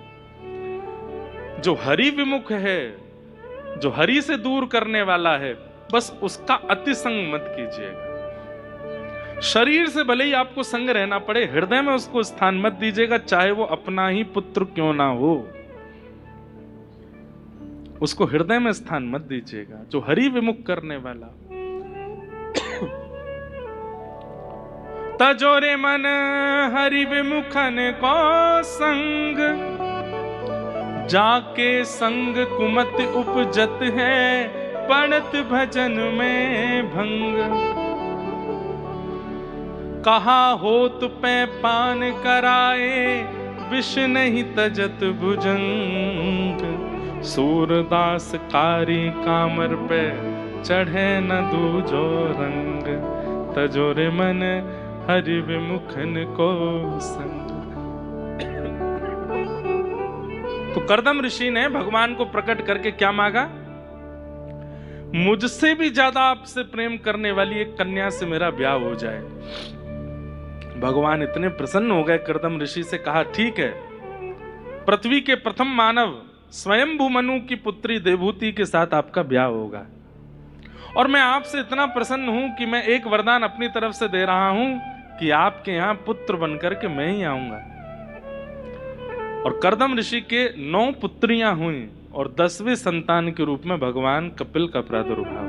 जो हरि विमुख है, जो हरि से दूर करने वाला है, बस उसका अति संग मत कीजिएगा। शरीर से भले ही आपको संग रहना पड़े, हृदय में उसको स्थान मत दीजिएगा, चाहे वो अपना ही पुत्र क्यों ना हो। उसको हृदय में स्थान मत दीजिएगा, जो हरि विमुख करने वाला। तजोरे मन हरि विमुखन को संग, जाके संग कुमत उपजत है, पड़त भजन में भंग। कहा होत पे पान कराए, विष नहीं तजत भुजंग। सूरदास कारी कामर पे, चढ़े न दूजो रंग। तजोरे मन हरि विमुखन को संग। तो कर्दम ऋषि ने भगवान को प्रकट करके क्या मांगा? मुझसे भी ज्यादा आपसे प्रेम करने वाली एक कन्या से मेरा ब्याह हो जाए। भगवान इतने प्रसन्न हो गए, कर्दम ऋषि से कहा ठीक है, पृथ्वी के प्रथम मानव स्वयंभू मनु की पुत्री देवहूति के साथ आपका ब्याह होगा। और मैं आपसे इतना प्रसन्न हूं कि मैं एक वरदान अपनी तरफ से दे रहा हूं कि आपके यहां पुत्र बनकर के मैं ही आऊंगा। और कर्दम ऋषि के 9 पुत्रियां हुई और 10वें संतान के रूप में भगवान कपिल का प्रादुर्भाव।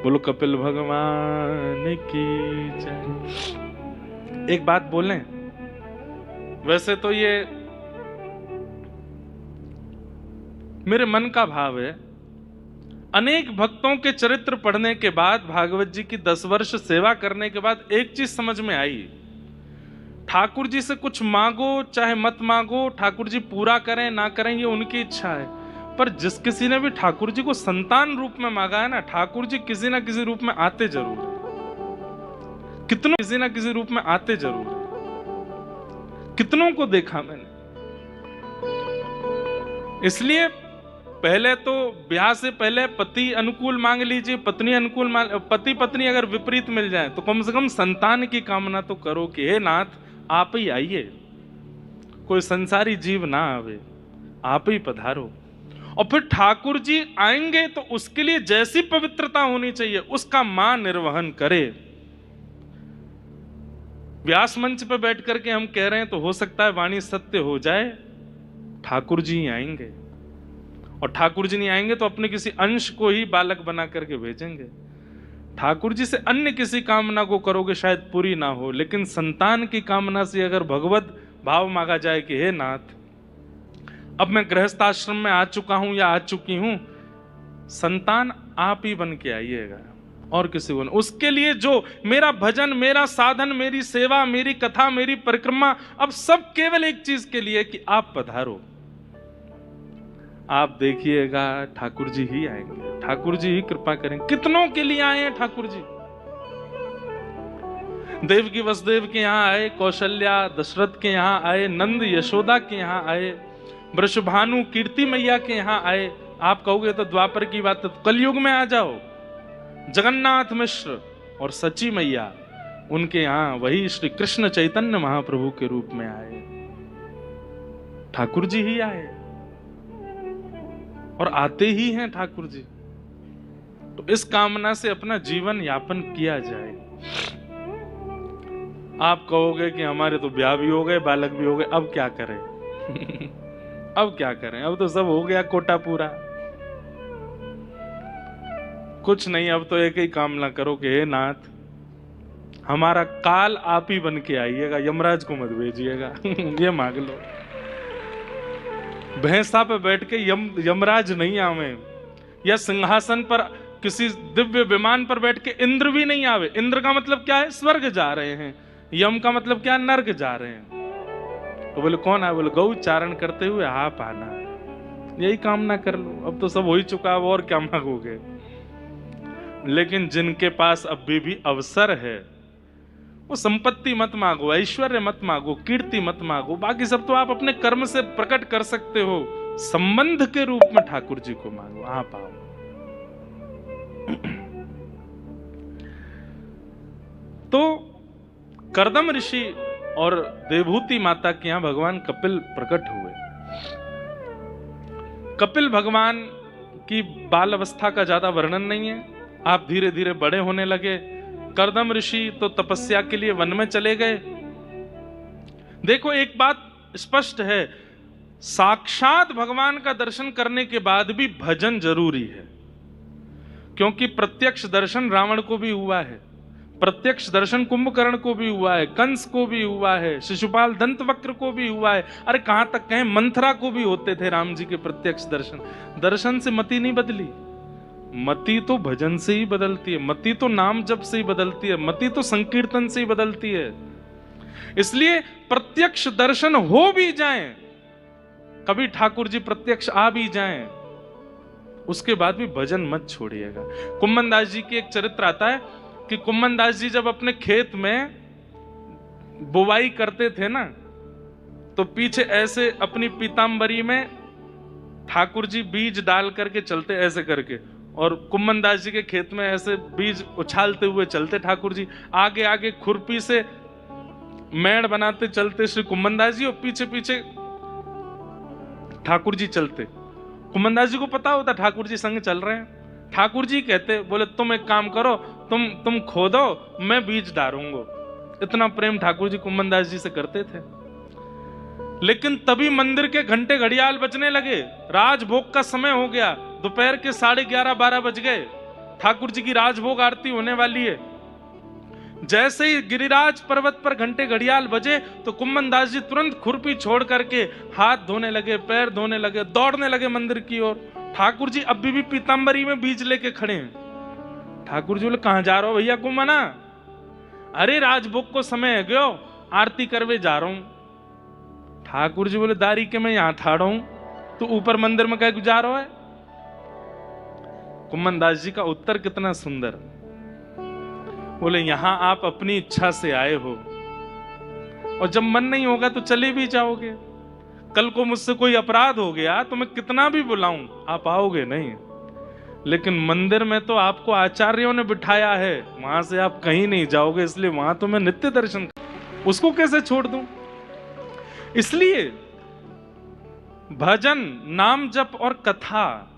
बोलो कपिल भगवान की जय। एक बात बोलें, वैसे तो ये मेरे मन का भाव है, अनेक भक्तों के चरित्र पढ़ने के बाद, भागवत जी की 10 वर्ष सेवा करने के बाद एक चीज समझ में आई, ठाकुर जी से कुछ मांगो चाहे मत मांगो, ठाकुर जी पूरा करें ना करें ये उनकी इच्छा है। पर जिस किसी ने भी ठाकुर जी को संतान रूप में मांगा है ना, ठाकुर जी किसी ना किसी रूप में आते जरूर है। कितनों किसी ना किसी रूप में आते जरूर है, कितनों को देखा मैंने। इसलिए पहले तो ब्याह से पहले पति अनुकूल मांग लीजिए, पत्नी अनुकूल पति पत्नी अगर विपरीत मिल जाए तो कम से कम संतान की कामना तो करो कि हे नाथ आप ही आइए, कोई संसारी जीव ना आवे, आप ही पधारो। और फिर ठाकुर जी आएंगे तो उसके लिए जैसी पवित्रता होनी चाहिए उसका मां निर्वहन करे। व्यास मंच पर बैठ करके हम कह रहे हैं तो हो सकता है वाणी सत्य हो जाए, ठाकुर जी ही आएंगे। और ठाकुर जी नहीं आएंगे तो अपने किसी अंश को ही बालक बना करके भेजेंगे। ठाकुर जी से अन्य किसी कामना को करोगे शायद पूरी ना हो, लेकिन संतान की कामना से अगर भगवत भाव मांगा जाए कि हे नाथ अब मैं गृहस्थ आश्रम में आ चुका हूं या आ चुकी हूं, संतान आप ही बन के आइएगा और किसी को नहीं। उसके लिए जो मेरा भजन, मेरा साधन, मेरी सेवा, मेरी कथा, मेरी परिक्रमा, अब सब केवल एक चीज के लिए कि आप पधारो। आप देखिएगा ठाकुर जी ही आएंगे, ठाकुर जी ही कृपा करेंगे। कितनों के लिए आए हैं ठाकुर जी? देवकी वसुदेव के यहाँ आए, कौशल्या दशरथ के यहाँ आए, नंद यशोदा के यहाँ आए, वृषभानु कीर्ति मैया के यहाँ आए। आप कहोगे तो द्वापर की बात, तो कलयुग में आ जाओ, जगन्नाथ मिश्र और सची मैया उनके यहाँ वही श्री कृष्ण चैतन्य महाप्रभु के रूप में आए, ठाकुर जी ही आए और आते ही हैं ठाकुर जी। तो इस कामना से अपना जीवन यापन किया जाए। आप कहोगे कि हमारे तो ब्याह भी हो गए, बालक भी हो गए, अब क्या करें? अब क्या करें? अब तो सब हो गया कोटा पूरा। कुछ नहीं, अब तो एक ही कामना करो कि हे नाथ हमारा काल आप ही बन के आइएगा, यमराज को मत भेजिएगा। ये मांग लो। भैंसा पे बैठ के यमराज नहीं आवे, या सिंहासन पर किसी दिव्य विमान पर बैठ के इंद्र भी नहीं आवे। इंद्र का मतलब क्या है? स्वर्ग जा रहे हैं। यम का मतलब क्या? नर्क जा रहे हैं। तो बोले कौन आए? बोले गौ चारण करते हुए आप आना। यही कामना कर लो, अब तो सब हो ही चुका, अब और क्या मांगोगे? लेकिन जिनके पास अभी भी अवसर है वो संपत्ति मत मांगो, ऐश्वर्य मत मांगो, कीर्ति मत मांगो, बाकी सब तो आप अपने कर्म से प्रकट कर सकते हो। संबंध के रूप में ठाकुर जी को मांगो, आप आओ। तो कर्दम ऋषि और देवहूति माता के यहां भगवान कपिल प्रकट हुए। कपिल भगवान की बाल अवस्था का ज्यादा वर्णन नहीं है, आप धीरे धीरे बड़े होने लगे। कर्दम ऋषि तो तपस्या के लिए वन में चले गए। देखो एक बात स्पष्ट है, साक्षात भगवान का दर्शन करने के बाद भी भजन जरूरी है, क्योंकि प्रत्यक्ष दर्शन रावण को भी हुआ है, प्रत्यक्ष दर्शन कुंभकर्ण को भी हुआ है, कंस को भी हुआ है, शिशुपाल दंतवक्र को भी हुआ है, अरे कहां तक कहें मंथरा को भी होते थे राम जी के प्रत्यक्ष दर्शन। दर्शन से मति नहीं बदली, मति तो भजन से ही बदलती है, मति तो नाम जप से ही बदलती है, मति तो संकीर्तन से ही बदलती है। इसलिए प्रत्यक्ष दर्शन हो भी जाए, कभी ठाकुर जी प्रत्यक्ष आ भी जाएं, उसके बाद भी भजन मत छोड़िएगा। कुम्मन दास जी की एक चरित्र आता है कि कुम्मन दास जी जब अपने खेत में बुवाई करते थे ना, तो पीछे ऐसे अपनी पीतांबरी में ठाकुर जी बीज डाल करके चलते ऐसे करके, और कुम्मन दास जी के खेत में ऐसे बीज उछालते हुए चलते ठाकुर जी, आगे आगे खुरपी से मेड़ बनाते चलते श्री कुम्मन दास जी, और पीछे पीछे ठाकुर जी चलते। कुम्मन दास जी को पता होता ठाकुर जी संग चल रहे हैं। ठाकुर जी कहते, बोले तुम एक काम करो, तुम खोदो, मैं बीज डालूंगा। इतना प्रेम ठाकुर जी कुम्मन दास जी से करते थे। लेकिन तभी मंदिर के घंटे घड़ियाल बजने लगे, राजभोग का समय हो गया, दोपहर के 11:30-12 बज गए, ठाकुर जी की राजभोग आरती होने वाली है। जैसे ही गिरिराज पर्वत पर घंटे घड़ियाल बजे तो कुम्मन दास जी तुरंत खुरपी छोड़ करके हाथ धोने लगे, पैर धोने लगे, दौड़ने लगे मंदिर की ओर। ठाकुर जी अभी भी पीतांबरी में बीज लेके खड़े हैं। ठाकुर जी बोले, कहां जा रहे हो भैया कुम्मना? अरे राजभोग को समय है गयो, आरती करवे जा रहा हूं। ठाकुर जी बोले, दारी के मैं यहां ठाड़ा हूं, तो ऊपर मंदिर में कह जा रहा है? कुम्मन दास जी का उत्तर कितना सुंदर। बोले, यहां आप अपनी इच्छा से आए हो, और जब मन नहीं होगा तो चले भी जाओगे। कल को मुझसे कोई अपराध हो गया तो मैं कितना भी बुलाऊं, आप आओगे नहीं। लेकिन मंदिर में तो आपको आचार्यों ने बिठाया है, वहां से आप कहीं नहीं जाओगे, इसलिए वहां तो मैं नित्य दर्शन, उसको कैसे छोड़ दूं? इसलिए भजन, नाम जप और कथा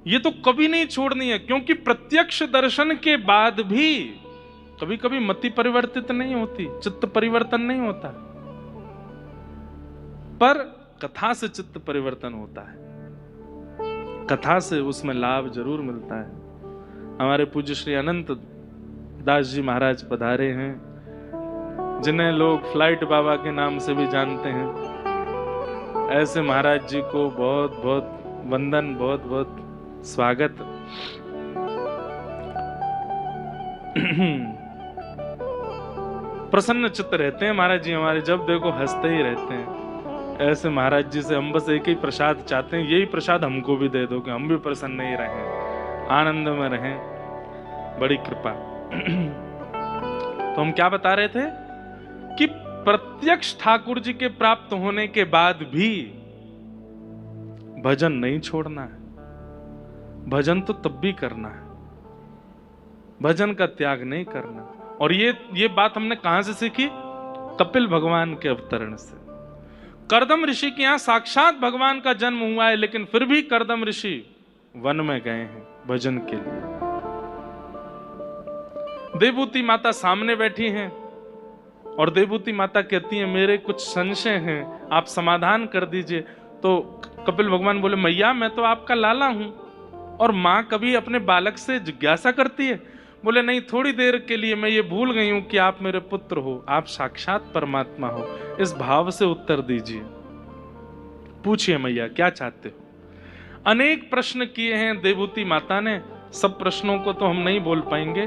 ये तो कभी नहीं छोड़नी है, क्योंकि प्रत्यक्ष दर्शन के बाद भी कभी कभी मति परिवर्तित नहीं होती, चित्त परिवर्तन नहीं होता, पर कथा से चित्त परिवर्तन होता है, कथा से उसमें लाभ जरूर मिलता है। हमारे पूज्य श्री अनंत दास जी महाराज पधारे हैं, जिन्हें लोग फ्लाइट बाबा के नाम से भी जानते हैं। ऐसे महाराज जी को बहुत बहुत वंदन, बहुत बहुत स्वागत। प्रसन्न चित्त रहते हैं महाराज जी हमारे, जब देखो हंसते ही रहते हैं। ऐसे महाराज जी से हम बस एक ही प्रसाद चाहते हैं, यही प्रसाद हमको भी दे दो कि हम भी प्रसन्न ही रहें, आनंद में रहें, बड़ी कृपा। तो हम क्या बता रहे थे कि प्रत्यक्ष ठाकुर जी के प्राप्त होने के बाद भी भजन नहीं छोड़ना है, भजन तो तब भी करना है, भजन का त्याग नहीं करना। और ये बात हमने कहां से सीखी? कपिल भगवान के अवतरण से। करदम ऋषि के यहां साक्षात भगवान का जन्म हुआ है, लेकिन फिर भी करदम ऋषि वन में गए हैं भजन के लिए। देवभूति माता सामने बैठी हैं और देवभूति माता कहती है, मेरे कुछ संशय हैं, आप समाधान कर दीजिए। तो कपिल भगवान बोले, मैया मैं तो आपका लाला हूं, और मां कभी अपने बालक से जिज्ञासा करती है? बोले, नहीं, थोड़ी देर के लिए मैं ये भूल गई हूं कि आप मेरे पुत्र हो, आप साक्षात परमात्मा हो, इस भाव से उत्तर दीजिए। पूछिए मैया क्या चाहते हो। अनेक प्रश्न किए हैं देवभूति माता ने, सब प्रश्नों को तो हम नहीं बोल पाएंगे,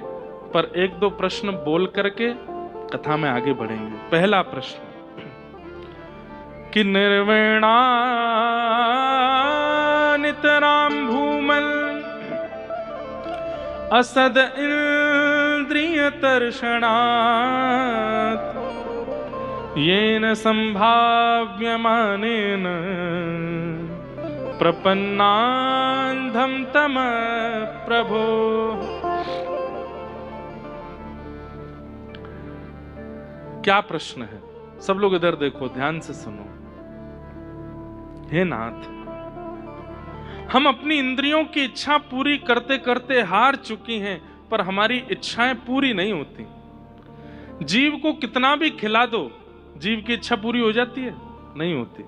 पर एक दो प्रश्न बोल करके कथा में आगे बढ़ेंगे। पहला प्रश्न कि निर्वेणा नितराम भूमल असद इंद्रिय तर्षणात् येन संभाव्यमानेन प्रपन्नान्धं तम प्रभो। क्या प्रश्न है? सब लोग इधर देखो, ध्यान से सुनो। हे नाथ, हम अपनी इंद्रियों की इच्छा पूरी करते करते हार चुकी हैं, पर हमारी इच्छाएं पूरी नहीं होती। जीव को कितना भी खिला दो, जीव की इच्छा पूरी हो जाती है? नहीं होती।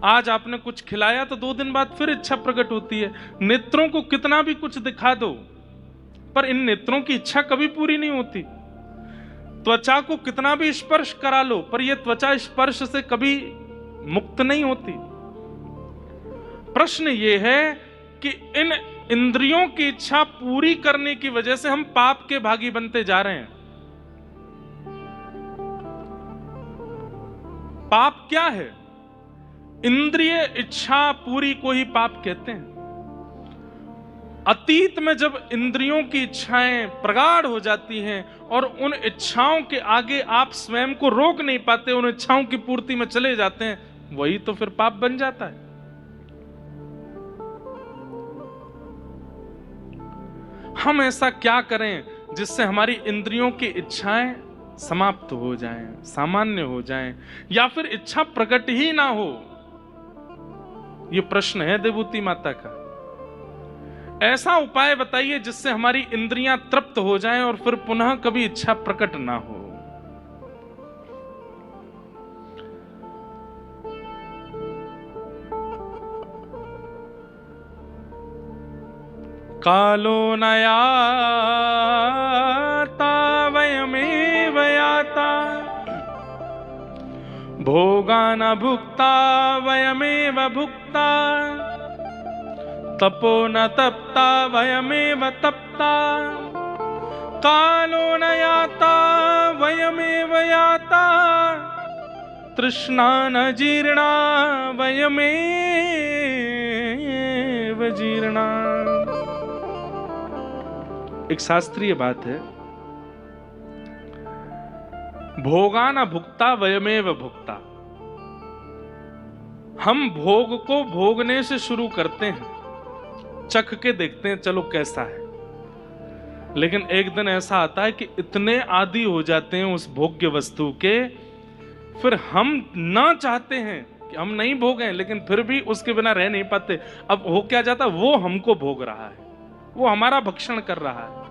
आज आपने कुछ खिलाया तो 2 दिन बाद फिर इच्छा प्रकट होती है। नेत्रों को कितना भी कुछ दिखा दो, पर इन नेत्रों की इच्छा कभी पूरी नहीं होती। त्वचा को कितना भी स्पर्श करा लो, पर यह त्वचा स्पर्श से कभी मुक्त नहीं होती। प्रश्न यह है कि इन इंद्रियों की इच्छा पूरी करने की वजह से हम पाप के भागी बनते जा रहे हैं। पाप क्या है? इंद्रिय इच्छा पूरी को ही पाप कहते हैं। अतीत में जब इंद्रियों की इच्छाएं प्रगाढ़ हो जाती हैं और उन इच्छाओं के आगे आप स्वयं को रोक नहीं पाते, उन इच्छाओं की पूर्ति में चले जाते हैं, वही तो फिर पाप बन जाता है। हम ऐसा क्या करें जिससे हमारी इंद्रियों की इच्छाएं समाप्त हो जाएं, सामान्य हो जाएं, या फिर इच्छा प्रकट ही ना हो? यह प्रश्न है देवूति माता का। ऐसा उपाय बताइए जिससे हमारी इंद्रियां तृप्त हो जाएं और फिर पुनः कभी इच्छा प्रकट ना हो। कालो न याता वयमेव याता, भोगा न भुक्ता वयमेव भुक्ता, तपो न तप्ता वयमेव तप्ता। कालो न याता वयमेव याता, तृष्णा न जीर्णा वयमेव जीर्णा। एक शास्त्रीय बात है, भोगा न भुक्ता वयमेव भुक्ता। हम भोग को भोगने से शुरू करते हैं, चख के देखते हैं चलो कैसा है, लेकिन एक दिन ऐसा आता है कि इतने आदी हो जाते हैं उस भोग्य वस्तु के, फिर हम ना चाहते हैं कि हम नहीं भोगें, लेकिन फिर भी उसके बिना रह नहीं पाते। अब हो क्या जाता, वो हमको भोग रहा है, वो हमारा भक्षण कर रहा है।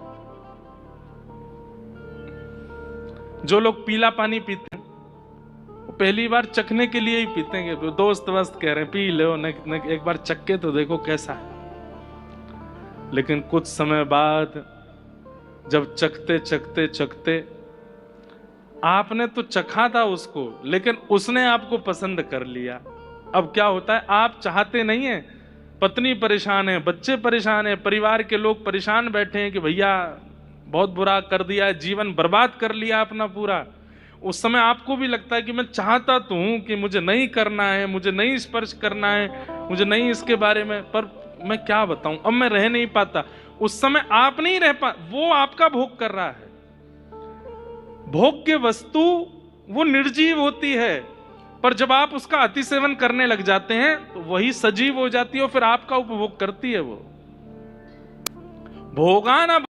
जो लोग पीला पानी पीते हैं वो पहली बार चखने के लिए ही पीते हैं, दोस्त वस्त कह रहे हैं पी लो, एक बार चख के तो देखो कैसा है। लेकिन कुछ समय बाद जब चखते चखते चखते, आपने तो चखा था उसको, लेकिन उसने आपको पसंद कर लिया। अब क्या होता है, आप चाहते नहीं है, पत्नी परेशान है, बच्चे परेशान है, परिवार के लोग परेशान बैठे हैं कि भैया बहुत बुरा कर दिया, जीवन बर्बाद कर लिया अपना पूरा। उस समय आपको भी लगता है कि मैं चाहता तो हूं कि मुझे नहीं करना है, मुझे नहीं स्पर्श करना है, मुझे नहीं इसके बारे में, पर मैं क्या बताऊं, अब मैं रह नहीं पाता। उस समय आप नहीं रह पा, वो आपका भोग कर रहा है। भोग्य वस्तु वो निर्जीव होती है, पर जब आप उसका अति सेवन करने लग जाते हैं तो वही सजीव हो जाती है और फिर आपका उपभोग करती है वो। भोगा ना